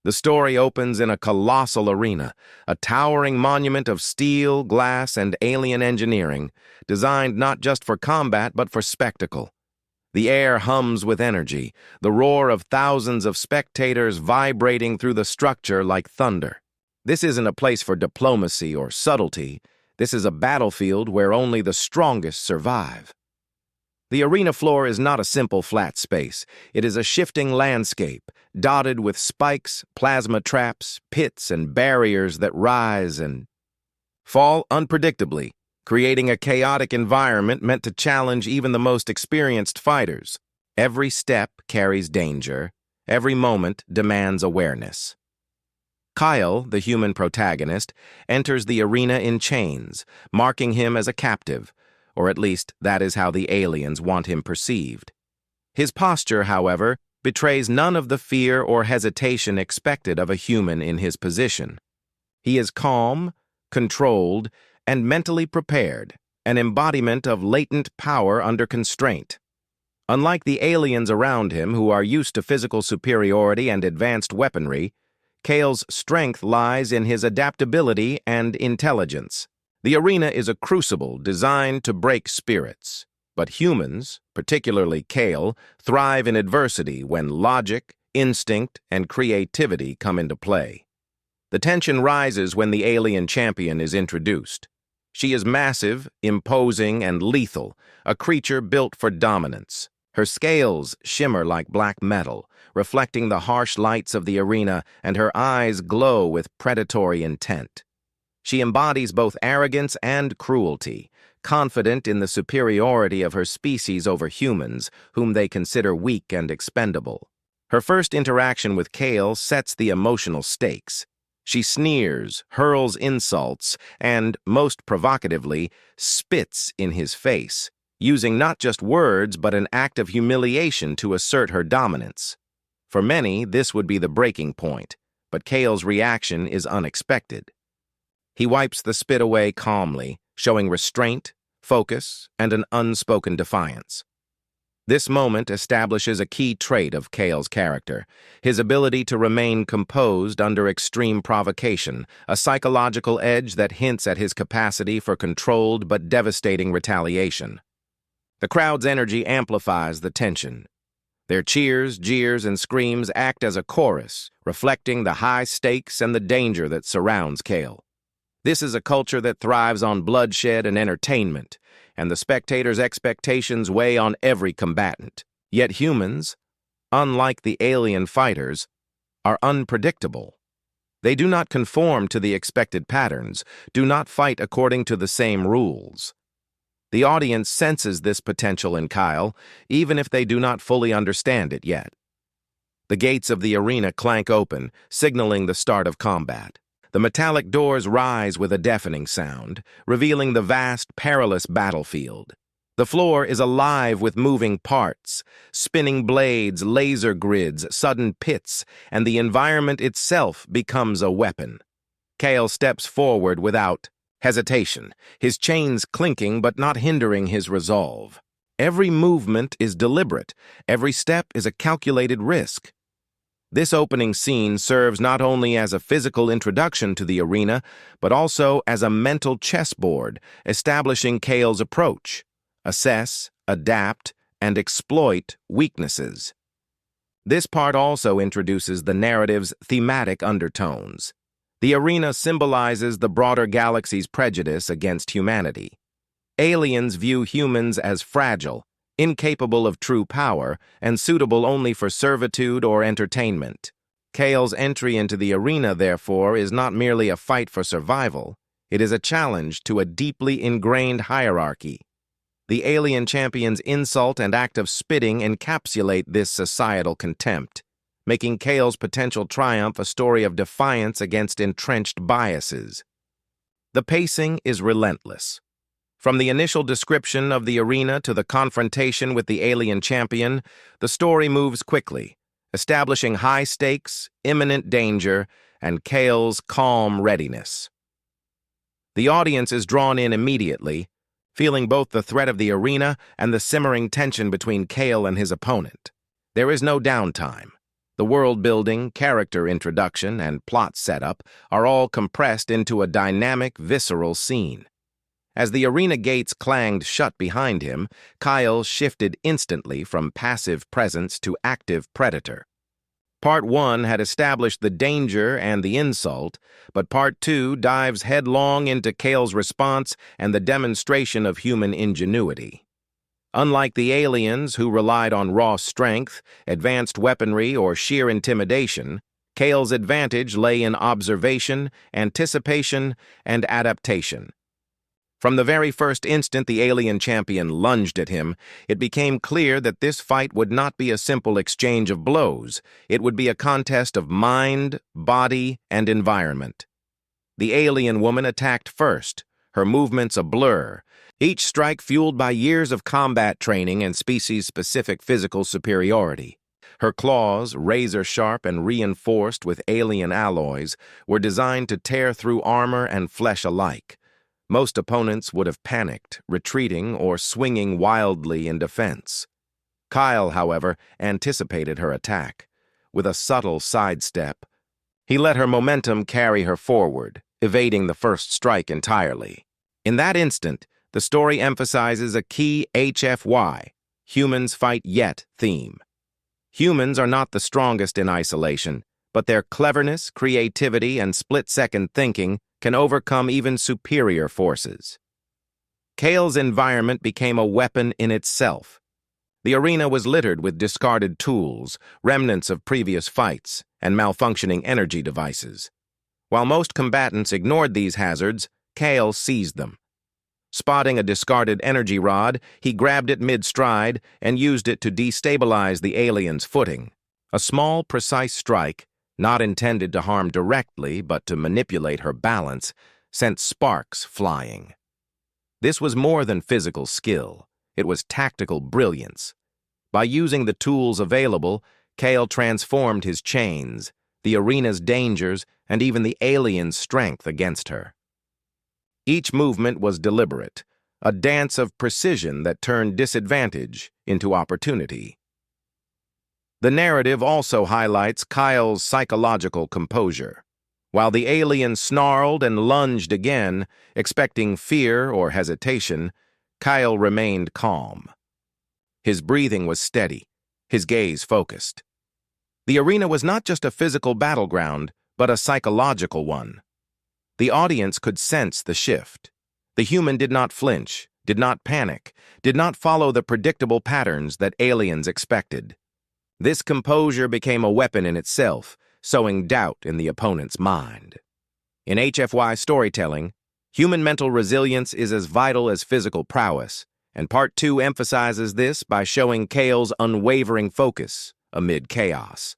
The story opens in a colossal arena, a towering monument of steel, glass, and alien engineering, designed not just for combat but for spectacle. The air hums with energy, the roar of thousands of spectators vibrating through the structure like thunder. This isn't a place for diplomacy or subtlety. This is a battlefield where only the strongest survive. The arena floor is not a simple flat space. It is a shifting landscape, dotted with spikes, plasma traps, pits, and barriers that rise and fall unpredictably, creating a chaotic environment meant to challenge even the most experienced fighters. Every step carries danger. Every moment demands awareness. Kyle, the human protagonist, enters the arena in chains, marking him as a captive, or at least that is how the aliens want him perceived. His posture, however, betrays none of the fear or hesitation expected of a human in his position. He is calm, controlled, and mentally prepared, an embodiment of latent power under constraint. Unlike the aliens around him who are used to physical superiority and advanced weaponry, Kale's strength lies in his adaptability and intelligence. The arena is a crucible designed to break spirits, but humans, particularly Kale, thrive in adversity when logic, instinct, and creativity come into play. The tension rises when the alien champion is introduced. She is massive, imposing, and lethal, a creature built for dominance. Her scales shimmer like black metal, reflecting the harsh lights of the arena, and her eyes glow with predatory intent. She embodies both arrogance and cruelty, confident in the superiority of her species over humans, whom they consider weak and expendable. Her first interaction with Kale sets the emotional stakes. She sneers, hurls insults, and, most provocatively, spits in his face, using not just words but an act of humiliation to assert her dominance. For many, this would be the breaking point, but Kale's reaction is unexpected. He wipes the spit away calmly, showing restraint, focus, and an unspoken defiance. This moment establishes a key trait of Kale's character, his ability to remain composed under extreme provocation, a psychological edge that hints at his capacity for controlled but devastating retaliation. The crowd's energy amplifies the tension. Their cheers, jeers, and screams act as a chorus, reflecting the high stakes and the danger that surrounds Kale. This is a culture that thrives on bloodshed and entertainment, and the spectators' expectations weigh on every combatant. Yet humans, unlike the alien fighters, are unpredictable. They do not conform to the expected patterns, do not fight according to the same rules. The audience senses this potential in Kyle, even if they do not fully understand it yet. The gates of the arena clank open, signaling the start of combat. The metallic doors rise with a deafening sound, revealing the vast, perilous battlefield. The floor is alive with moving parts, spinning blades, laser grids, sudden pits, and the environment itself becomes a weapon. Kale steps forward without hesitation, his chains clinking but not hindering his resolve. Every movement is deliberate, every step is a calculated risk. This opening scene serves not only as a physical introduction to the arena, but also as a mental chessboard, establishing Kale's approach: assess, adapt, and exploit weaknesses. This part also introduces the narrative's thematic undertones. The arena symbolizes the broader galaxy's prejudice against humanity. Aliens view humans as fragile, incapable of true power, and suitable only for servitude or entertainment. Kale's entry into the arena, therefore, is not merely a fight for survival. It is a challenge to a deeply ingrained hierarchy. The alien champion's insult and act of spitting encapsulate this societal contempt, making Kale's potential triumph a story of defiance against entrenched biases. The pacing is relentless. From the initial description of the arena to the confrontation with the alien champion, the story moves quickly, establishing high stakes, imminent danger, and Kale's calm readiness. The audience is drawn in immediately, feeling both the threat of the arena and the simmering tension between Kale and his opponent. There is no downtime. The world building, character introduction, and plot setup are all compressed into a dynamic, visceral scene. As the arena gates clanged shut behind him, Kyle shifted instantly from passive presence to active predator. Part 1 had established the danger and the insult, but Part 2 dives headlong into Kale's response and the demonstration of human ingenuity. Unlike the aliens who relied on raw strength, advanced weaponry, or sheer intimidation, Kale's advantage lay in observation, anticipation, and adaptation. From the very first instant the alien champion lunged at him, it became clear that this fight would not be a simple exchange of blows. It would be a contest of mind, body, and environment. The alien woman attacked first, her movements a blur, each strike fueled by years of combat training and species-specific physical superiority. Her claws, razor-sharp and reinforced with alien alloys, were designed to tear through armor and flesh alike. Most opponents would have panicked, retreating, or swinging wildly in defense. Kyle, however, anticipated her attack. With a subtle sidestep, he let her momentum carry her forward, evading the first strike entirely. In that instant, the story emphasizes a key HFY, humans fight yet theme. Humans are not the strongest in isolation, but their cleverness, creativity, and split-second thinking can overcome even superior forces. Kale's environment became a weapon in itself. The arena was littered with discarded tools, remnants of previous fights, and malfunctioning energy devices. While most combatants ignored these hazards, Kale seized them. Spotting a discarded energy rod, he grabbed it mid-stride and used it to destabilize the alien's footing. A small, precise strike, not intended to harm directly but to manipulate her balance, sent sparks flying. This was more than physical skill. It was tactical brilliance. By using the tools available, Kale transformed his chains, the arena's dangers, and even the alien's strength against her. Each movement was deliberate, a dance of precision that turned disadvantage into opportunity. The narrative also highlights Kyle's psychological composure. While the alien snarled and lunged again, expecting fear or hesitation, Kyle remained calm. His breathing was steady, his gaze focused. The arena was not just a physical battleground, but a psychological one. The audience could sense the shift. The human did not flinch, did not panic, did not follow the predictable patterns that aliens expected. This composure became a weapon in itself, sowing doubt in the opponent's mind. In HFY storytelling, human mental resilience is as vital as physical prowess, and Part 2 emphasizes this by showing Kale's unwavering focus amid chaos.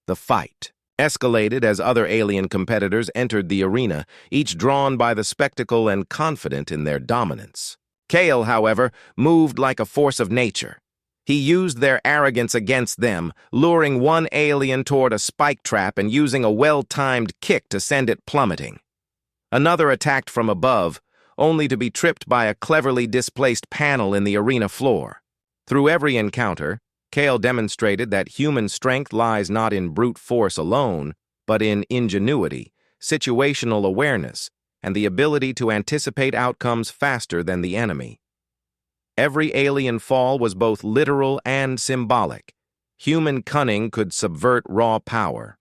The fight escalated as other alien competitors entered the arena, each drawn by the spectacle and confident in their dominance. Kale, however, moved like a force of nature. He used their arrogance against them, luring one alien toward a spike trap and using a well-timed kick to send it plummeting. Another attacked from above, only to be tripped by a cleverly displaced panel in the arena floor. Through every encounter, Kale demonstrated that human strength lies not in brute force alone, but in ingenuity, situational awareness, and the ability to anticipate outcomes faster than the enemy. Every alien fall was both literal and symbolic. Human cunning could subvert raw power.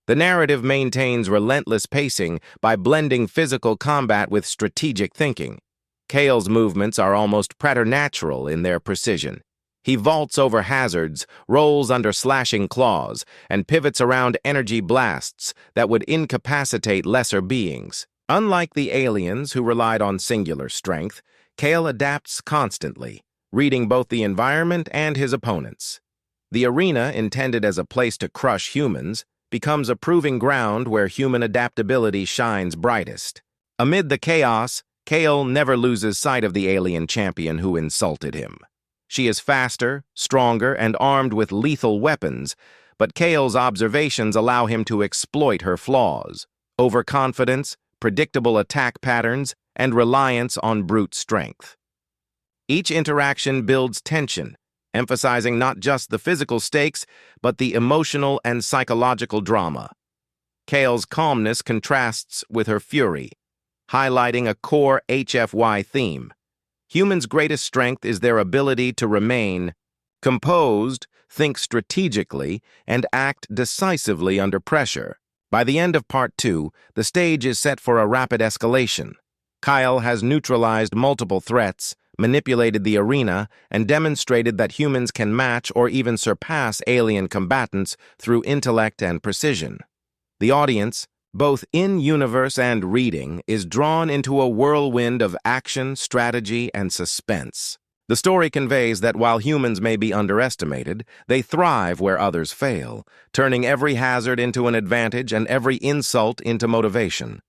The narrative maintains relentless pacing by blending physical combat with strategic thinking. Kale's movements are almost preternatural in their precision. He vaults over hazards, rolls under slashing claws, and pivots around energy blasts that would incapacitate lesser beings. Unlike the aliens who relied on singular strength, Kale adapts constantly, reading both the environment and his opponents. The arena, intended as a place to crush humans, becomes a proving ground where human adaptability shines brightest. Amid the chaos, Kale never loses sight of the alien champion who insulted him. She is faster, stronger, and armed with lethal weapons, but Kale's observations allow him to exploit her flaws: overconfidence, predictable attack patterns, and reliance on brute strength. Each interaction builds tension, emphasizing not just the physical stakes, but the emotional and psychological drama. Kale's calmness contrasts with her fury, highlighting a core HFY theme. Humans' greatest strength is their ability to remain composed, think strategically, and act decisively under pressure. By the end of Part 2, the stage is set for a rapid escalation. Kyle has neutralized multiple threats, manipulated the arena, and demonstrated that humans can match or even surpass alien combatants through intellect and precision. The audience, both in-universe and reading, is drawn into a whirlwind of action, strategy, and suspense. The story conveys that while humans may be underestimated, they thrive where others fail, turning every hazard into an advantage and every insult into motivation.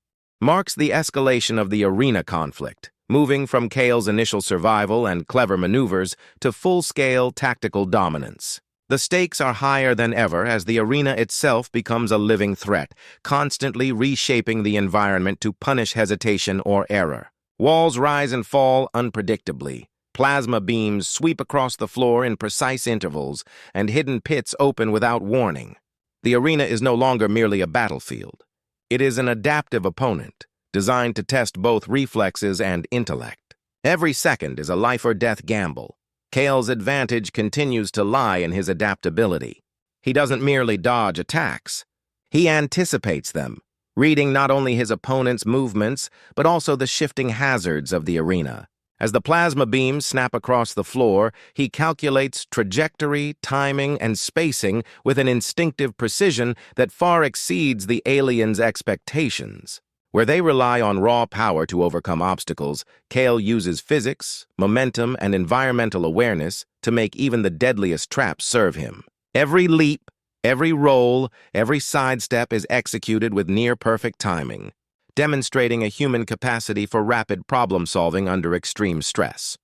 Marks the escalation of the arena conflict, moving from Kale's initial survival and clever maneuvers to full-scale tactical dominance. The stakes are higher than ever as the arena itself becomes a living threat, constantly reshaping the environment to punish hesitation or error. Walls rise and fall unpredictably. Plasma beams sweep across the floor in precise intervals, and hidden pits open without warning. The arena is no longer merely a battlefield. It is an adaptive opponent, designed to test both reflexes and intellect. Every second is a life-or-death gamble. Kale's advantage continues to lie in his adaptability. He doesn't merely dodge attacks. He anticipates them, reading not only his opponent's movements, but also the shifting hazards of the arena. As the plasma beams snap across the floor, he calculates trajectory, timing, and spacing with an instinctive precision that far exceeds the aliens' expectations. Where they rely on raw power to overcome obstacles, Kale uses physics, momentum, and environmental awareness to make even the deadliest traps serve him. Every leap, every roll, every sidestep is executed with near-perfect timing, demonstrating a human capacity for rapid problem-solving under extreme stress.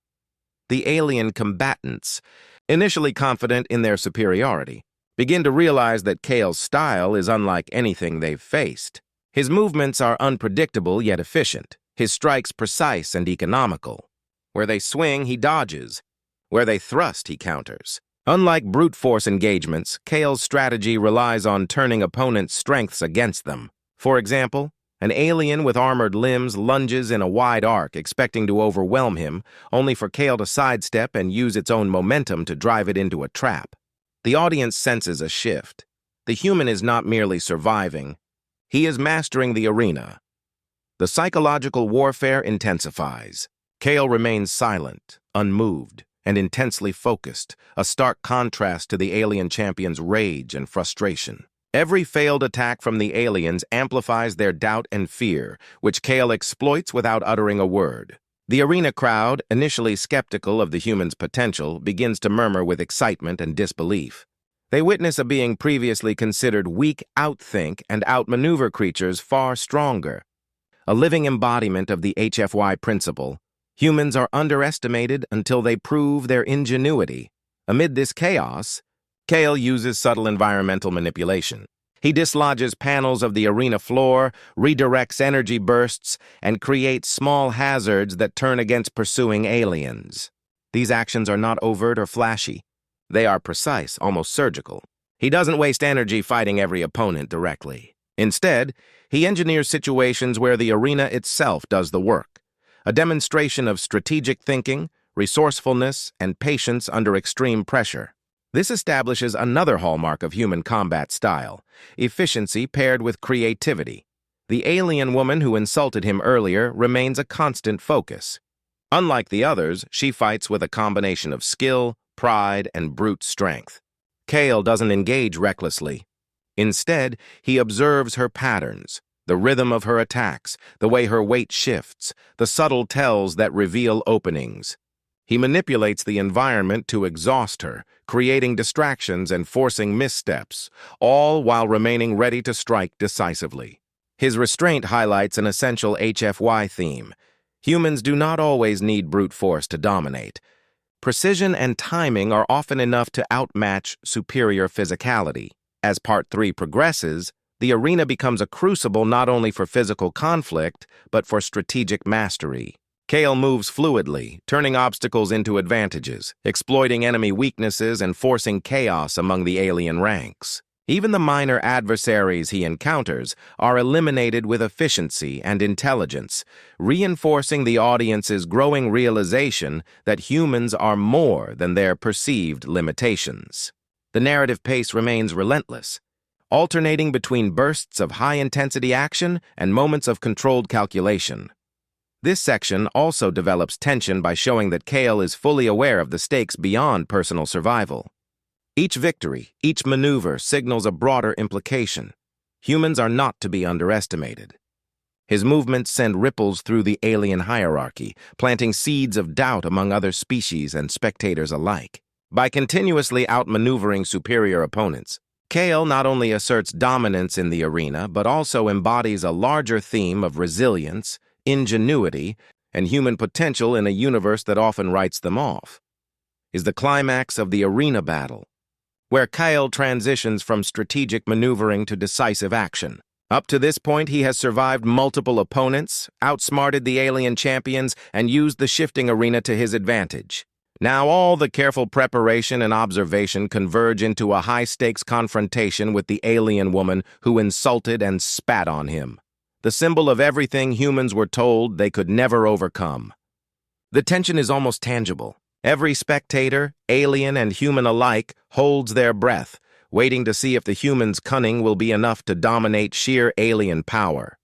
The alien combatants, initially confident in their superiority, begin to realize that Kale's style is unlike anything they've faced. His movements are unpredictable yet efficient, his strikes precise and economical. Where they swing, he dodges. Where they thrust, he counters. Unlike brute force engagements, Kale's strategy relies on turning opponents' strengths against them. For example, an alien with armored limbs lunges in a wide arc, expecting to overwhelm him, only for Kale to sidestep and use its own momentum to drive it into a trap. The audience senses a shift. The human is not merely surviving. He is mastering the arena. The psychological warfare intensifies. Kale remains silent, unmoved, and intensely focused, a stark contrast to the alien champion's rage and frustration. Every failed attack from the aliens amplifies their doubt and fear, which Kale exploits without uttering a word. The arena crowd, initially skeptical of the human's potential, begins to murmur with excitement and disbelief. They witness a being previously considered weak outthink and outmaneuver creatures far stronger. A living embodiment of the HFY principle, humans are underestimated until they prove their ingenuity. Amid this chaos, Kale uses subtle environmental manipulation. He dislodges panels of the arena floor, redirects energy bursts, and creates small hazards that turn against pursuing aliens. These actions are not overt or flashy. They are precise, almost surgical. He doesn't waste energy fighting every opponent directly. Instead, he engineers situations where the arena itself does the work, a demonstration of strategic thinking, resourcefulness, and patience under extreme pressure. This establishes another hallmark of human combat style, efficiency paired with creativity. The alien woman who insulted him earlier remains a constant focus. Unlike the others, she fights with a combination of skill, pride, and brute strength. Kale doesn't engage recklessly. Instead, he observes her patterns, the rhythm of her attacks, the way her weight shifts, the subtle tells that reveal openings. He manipulates the environment to exhaust her, creating distractions and forcing missteps, all while remaining ready to strike decisively. His restraint highlights an essential HFY theme. Humans do not always need brute force to dominate. Precision and timing are often enough to outmatch superior physicality. As Part 3 progresses, the arena becomes a crucible not only for physical conflict, but for strategic mastery. Kale moves fluidly, turning obstacles into advantages, exploiting enemy weaknesses and forcing chaos among the alien ranks. Even the minor adversaries he encounters are eliminated with efficiency and intelligence, reinforcing the audience's growing realization that humans are more than their perceived limitations. The narrative pace remains relentless, alternating between bursts of high-intensity action and moments of controlled calculation. This section also develops tension by showing that Kale is fully aware of the stakes beyond personal survival. Each victory, each maneuver signals a broader implication. Humans are not to be underestimated. His movements send ripples through the alien hierarchy, planting seeds of doubt among other species and spectators alike. By continuously outmaneuvering superior opponents, Kale not only asserts dominance in the arena, but also embodies a larger theme of resilience, ingenuity, and human potential in a universe that often writes them off. Is the climax of the arena battle, where Kale transitions from strategic maneuvering to decisive action. Up to this point, he has survived multiple opponents, outsmarted the alien champions, and used the shifting arena to his advantage. Now all the careful preparation and observation converge into a high-stakes confrontation with the alien woman who insulted and spat on him, the symbol of everything humans were told they could never overcome. The tension is almost tangible. Every spectator, alien and human alike, holds their breath, waiting to see if the human's cunning will be enough to dominate sheer alien power.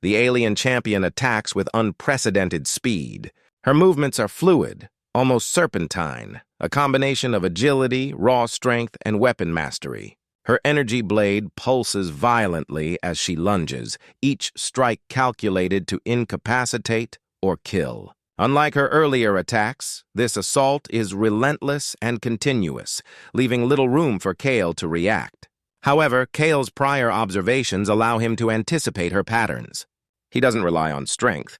The alien champion attacks with unprecedented speed. Her movements are fluid, almost serpentine, a combination of agility, raw strength, and weapon mastery. Her energy blade pulses violently as she lunges, each strike calculated to incapacitate or kill. Unlike her earlier attacks, this assault is relentless and continuous, leaving little room for Kale to react. However, Kale's prior observations allow him to anticipate her patterns. He doesn't rely on strength.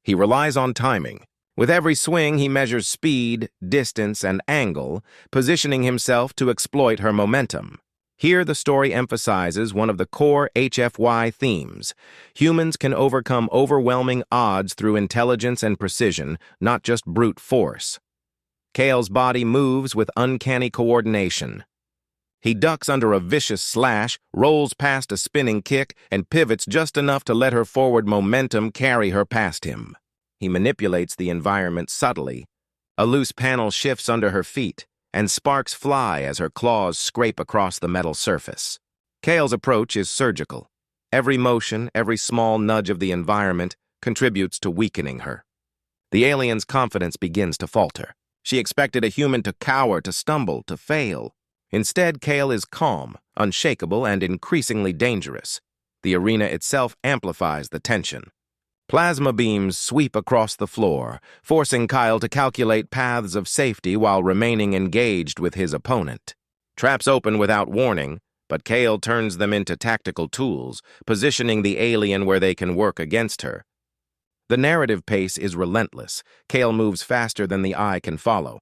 He relies on timing. With every swing, he measures speed, distance, and angle, positioning himself to exploit her momentum. Here, the story emphasizes one of the core HFY themes. Humans can overcome overwhelming odds through intelligence and precision, not just brute force. Kale's body moves with uncanny coordination. He ducks under a vicious slash, rolls past a spinning kick, and pivots just enough to let her forward momentum carry her past him. He manipulates the environment subtly. A loose panel shifts under her feet, and sparks fly as her claws scrape across the metal surface. Kale's approach is surgical. Every motion, every small nudge of the environment contributes to weakening her. The alien's confidence begins to falter. She expected a human to cower, to stumble, to fail. Instead, Kale is calm, unshakable, and increasingly dangerous. The arena itself amplifies the tension. Plasma beams sweep across the floor, forcing Kyle to calculate paths of safety while remaining engaged with his opponent. Traps open without warning, but Kale turns them into tactical tools, positioning the alien where they can work against her. The narrative pace is relentless. Kale moves faster than the eye can follow.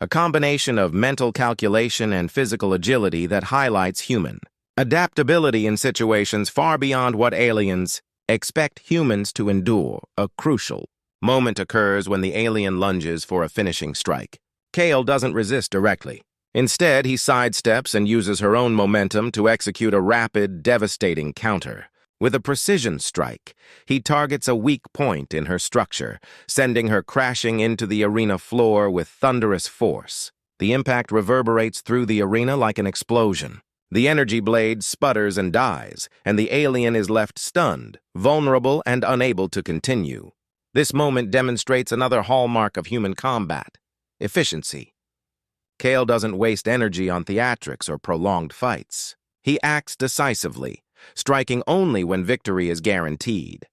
A combination of mental calculation and physical agility that highlights human adaptability in situations far beyond what aliens expect humans to endure. A crucial moment occurs when the alien lunges for a finishing strike. Kale doesn't resist directly. Instead, he sidesteps and uses her own momentum to execute a rapid, devastating counter. With a precision strike, he targets a weak point in her structure, sending her crashing into the arena floor with thunderous force. The impact reverberates through the arena like an explosion. The energy blade sputters and dies, and the alien is left stunned, vulnerable, and unable to continue. This moment demonstrates another hallmark of human combat: efficiency. Kale doesn't waste energy on theatrics or prolonged fights. He acts decisively, striking only when victory is guaranteed.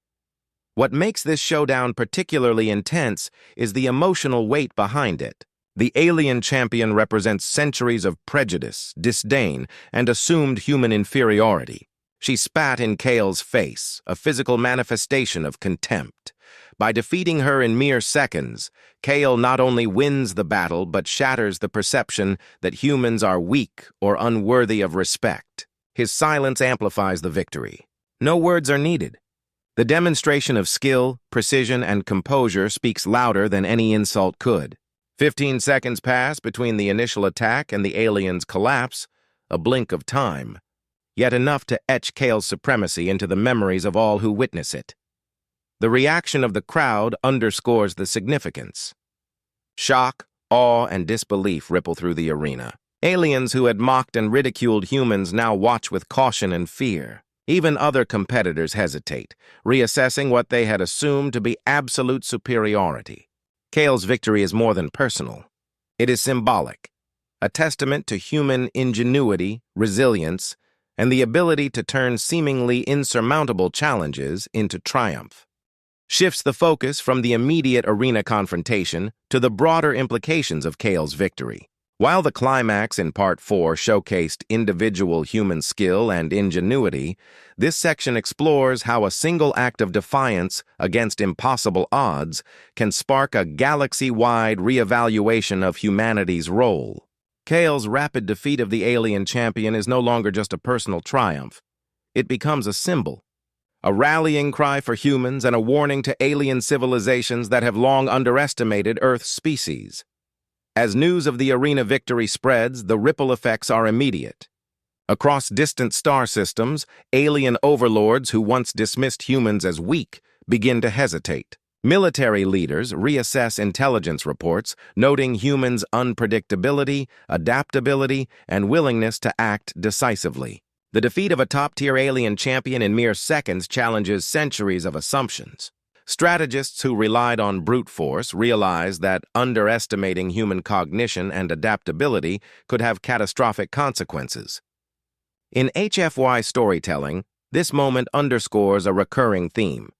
What makes this showdown particularly intense is the emotional weight behind it. The alien champion represents centuries of prejudice, disdain, and assumed human inferiority. She spat in Kale's face, a physical manifestation of contempt. By defeating her in mere seconds, Kale not only wins the battle but shatters the perception that humans are weak or unworthy of respect. His silence amplifies the victory. No words are needed. The demonstration of skill, precision, and composure speaks louder than any insult could. 15 seconds pass between the initial attack and the alien's collapse, a blink of time, yet enough to etch Kale's supremacy into the memories of all who witness it. The reaction of the crowd underscores the significance. Shock, awe, and disbelief ripple through the arena. Aliens who had mocked and ridiculed humans now watch with caution and fear. Even other competitors hesitate, reassessing what they had assumed to be absolute superiority. Kale's victory is more than personal. It is symbolic, a testament to human ingenuity, resilience, and the ability to turn seemingly insurmountable challenges into triumph. Shifts the focus from the immediate arena confrontation to the broader implications of Kale's victory. While the climax in Part 4 showcased individual human skill and ingenuity, this section explores how a single act of defiance against impossible odds can spark a galaxy-wide reevaluation of humanity's role. Kale's rapid defeat of the alien champion is no longer just a personal triumph. It becomes a symbol, a rallying cry for humans and a warning to alien civilizations that have long underestimated Earth's species. As news of the arena victory spreads, the ripple effects are immediate. Across distant star systems, alien overlords who once dismissed humans as weak begin to hesitate. Military leaders reassess intelligence reports, noting humans' unpredictability, adaptability, and willingness to act decisively. The defeat of a top-tier alien champion in mere seconds challenges centuries of assumptions. Strategists who relied on brute force realized that underestimating human cognition and adaptability could have catastrophic consequences. In HFY storytelling, this moment underscores a recurring theme.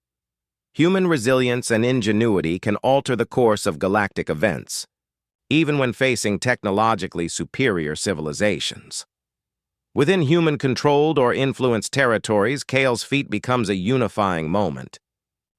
Human resilience and ingenuity can alter the course of galactic events, even when facing technologically superior civilizations. Within human-controlled or influenced territories, Kale's feat becomes a unifying moment.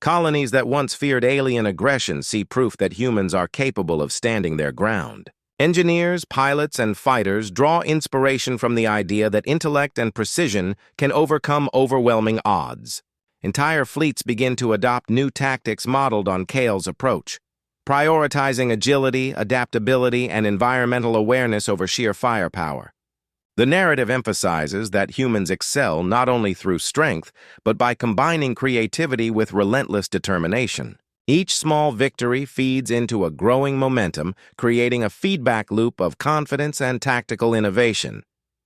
Colonies that once feared alien aggression see proof that humans are capable of standing their ground. Engineers, pilots, and fighters draw inspiration from the idea that intellect and precision can overcome overwhelming odds. Entire fleets begin to adopt new tactics modeled on Kale's approach, prioritizing agility, adaptability, and environmental awareness over sheer firepower. The narrative emphasizes that humans excel not only through strength, but by combining creativity with relentless determination. Each small victory feeds into a growing momentum, creating a feedback loop of confidence and tactical innovation.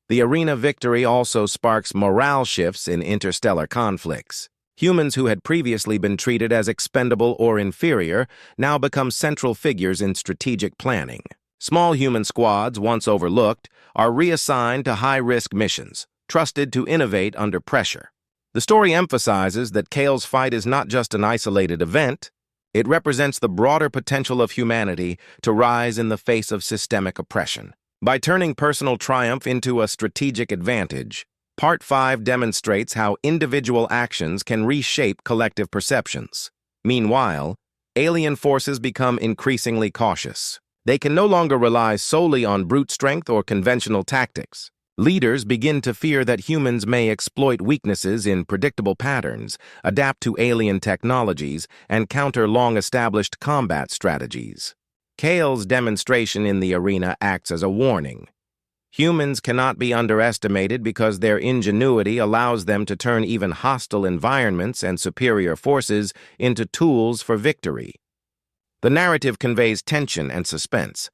The arena victory also sparks morale shifts in interstellar conflicts. Humans who had previously been treated as expendable or inferior now become central figures in strategic planning. Small human squads, once overlooked, are reassigned to high-risk missions, trusted to innovate under pressure. The story emphasizes that Kale's fight is not just an isolated event. It represents the broader potential of humanity to rise in the face of systemic oppression. By turning personal triumph into a strategic advantage, Part 5 demonstrates how individual actions can reshape collective perceptions. Meanwhile, alien forces become increasingly cautious. They can no longer rely solely on brute strength or conventional tactics. Leaders begin to fear that humans may exploit weaknesses in predictable patterns, adapt to alien technologies, and counter long-established combat strategies. Kale's demonstration in the arena acts as a warning. Humans cannot be underestimated because their ingenuity allows them to turn even hostile environments and superior forces into tools for victory. The narrative conveys tension and suspense,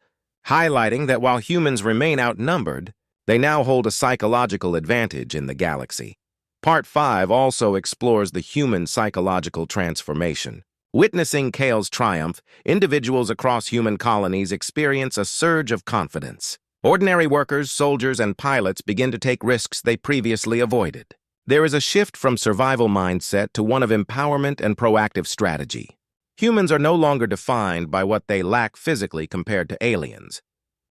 highlighting that while humans remain outnumbered, they now hold a psychological advantage in the galaxy. Part 5 also explores the human psychological transformation. Witnessing Kale's triumph, individuals across human colonies experience a surge of confidence. Ordinary workers, soldiers, and pilots begin to take risks they previously avoided. There is a shift from survival mindset to one of empowerment and proactive strategy. Humans are no longer defined by what they lack physically compared to aliens.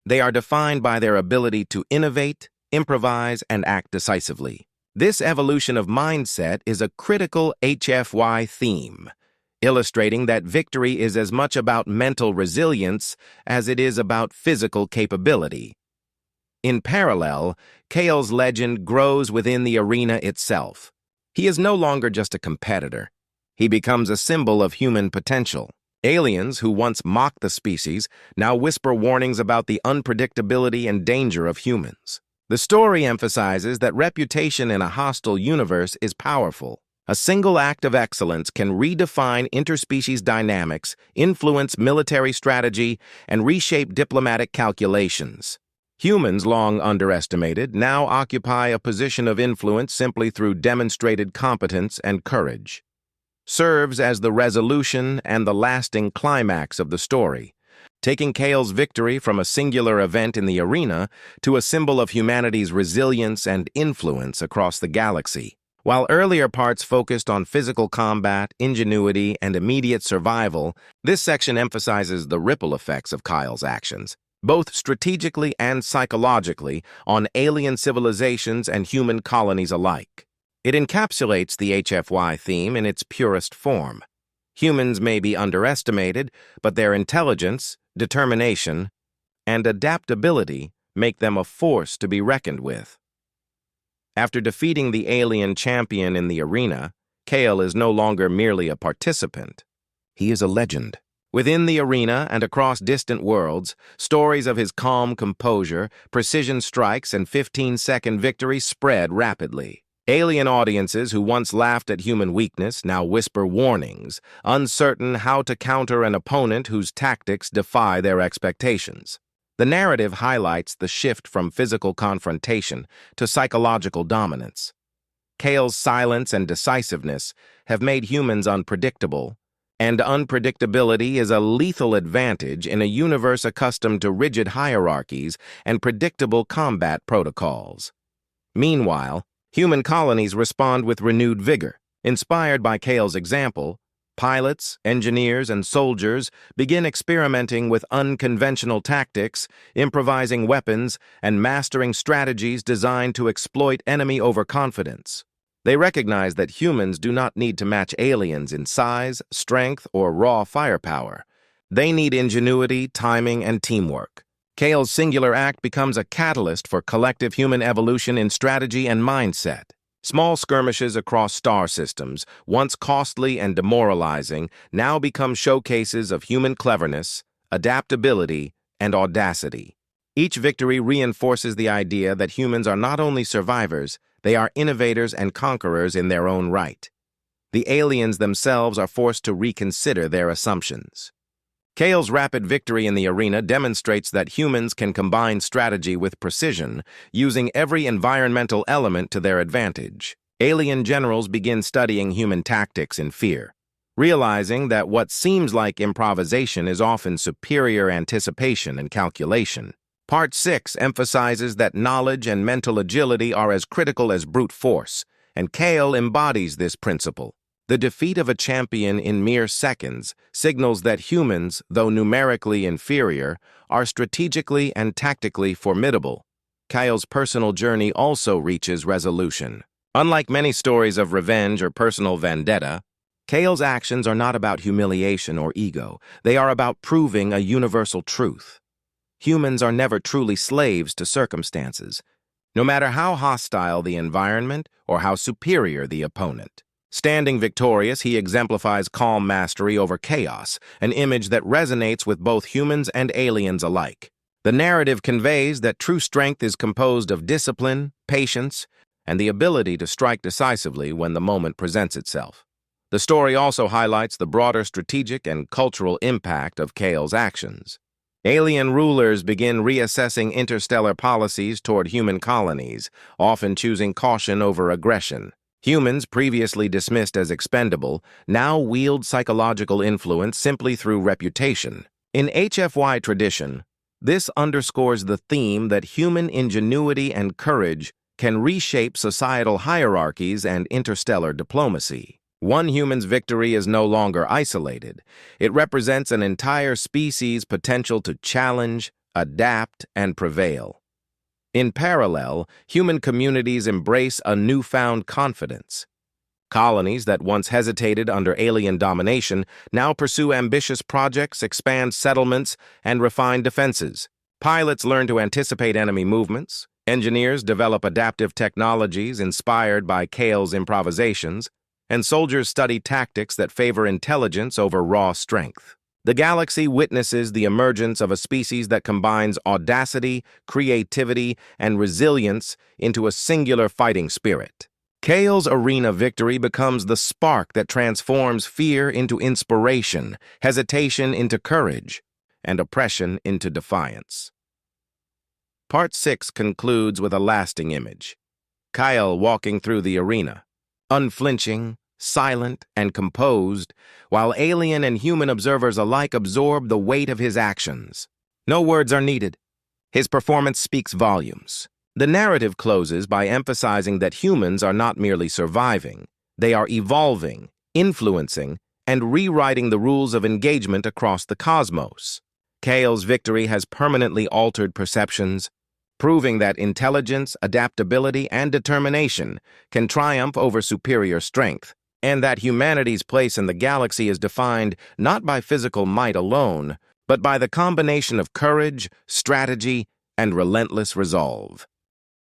They are defined by their ability to innovate, improvise, and act decisively. This evolution of mindset is a critical HFY theme, illustrating that victory is as much about mental resilience as it is about physical capability. In parallel, Kale's legend grows within the arena itself. He is no longer just a competitor. He becomes a symbol of human potential. Aliens who once mocked the species now whisper warnings about the unpredictability and danger of humans. The story emphasizes that reputation in a hostile universe is powerful. A single act of excellence can redefine interspecies dynamics, influence military strategy, and reshape diplomatic calculations. Humans, long underestimated, now occupy a position of influence simply through demonstrated competence and courage. Serves as the resolution and the lasting climax of the story, taking Kale's victory from a singular event in the arena to a symbol of humanity's resilience and influence across the galaxy. While earlier parts focused on physical combat, ingenuity, and immediate survival, this section emphasizes the ripple effects of Kyle's actions, both strategically and psychologically, on alien civilizations and human colonies alike. It encapsulates the HFY theme in its purest form. Humans may be underestimated, but their intelligence, determination, and adaptability make them a force to be reckoned with. After defeating the alien champion in the arena, Kale is no longer merely a participant. He is a legend. Within the arena and across distant worlds, stories of his calm composure, precision strikes, and 15-second victories spread rapidly. Alien audiences who once laughed at human weakness now whisper warnings, uncertain how to counter an opponent whose tactics defy their expectations. The narrative highlights the shift from physical confrontation to psychological dominance. Kale's silence and decisiveness have made humans unpredictable, and unpredictability is a lethal advantage in a universe accustomed to rigid hierarchies and predictable combat protocols. Meanwhile, human colonies respond with renewed vigor. Inspired by Kale's example, pilots, engineers, and soldiers begin experimenting with unconventional tactics, improvising weapons, and mastering strategies designed to exploit enemy overconfidence. They recognize that humans do not need to match aliens in size, strength, or raw firepower. They need ingenuity, timing, and teamwork. Kale's singular act becomes a catalyst for collective human evolution in strategy and mindset. Small skirmishes across star systems, once costly and demoralizing, now become showcases of human cleverness, adaptability, and audacity. Each victory reinforces the idea that humans are not only survivors, they are innovators and conquerors in their own right. The aliens themselves are forced to reconsider their assumptions. Kale's rapid victory in the arena demonstrates that humans can combine strategy with precision, using every environmental element to their advantage. Alien generals begin studying human tactics in fear, realizing that what seems like improvisation is often superior anticipation and calculation. Part 6 emphasizes that knowledge and mental agility are as critical as brute force, and Kale embodies this principle. The defeat of a champion in mere seconds signals that humans, though numerically inferior, are strategically and tactically formidable. Kyle's personal journey also reaches resolution. Unlike many stories of revenge or personal vendetta, Kale's actions are not about humiliation or ego. They are about proving a universal truth. Humans are never truly slaves to circumstances, no matter how hostile the environment or how superior the opponent. Standing victorious, he exemplifies calm mastery over chaos, an image that resonates with both humans and aliens alike. The narrative conveys that true strength is composed of discipline, patience, and the ability to strike decisively when the moment presents itself. The story also highlights the broader strategic and cultural impact of Kale's actions. Alien rulers begin reassessing interstellar policies toward human colonies, often choosing caution over aggression. Humans, previously dismissed as expendable, now wield psychological influence simply through reputation. In HFY tradition, this underscores the theme that human ingenuity and courage can reshape societal hierarchies and interstellar diplomacy. One human's victory is no longer isolated. It represents an entire species' potential to challenge, adapt, and prevail. In parallel, human communities embrace a newfound confidence. Colonies that once hesitated under alien domination now pursue ambitious projects, expand settlements, and refine defenses. Pilots learn to anticipate enemy movements. Engineers develop adaptive technologies inspired by Kale's improvisations. and soldiers study tactics that favor intelligence over raw strength. The galaxy witnesses the emergence of a species that combines audacity, creativity, and resilience into a singular fighting spirit. Kale's arena victory becomes the spark that transforms fear into inspiration, hesitation into courage, and oppression into defiance. Part 6 concludes with a lasting image. Kyle walking through the arena, unflinching, silent, and composed, while alien and human observers alike absorb the weight of his actions. No words are needed. His performance speaks volumes. The narrative closes by emphasizing that humans are not merely surviving, they are evolving, influencing, and rewriting the rules of engagement across the cosmos. Kale's victory has permanently altered perceptions, proving that intelligence, adaptability, and determination can triumph over superior strength, and that humanity's place in the galaxy is defined not by physical might alone, but by the combination of courage, strategy, and relentless resolve.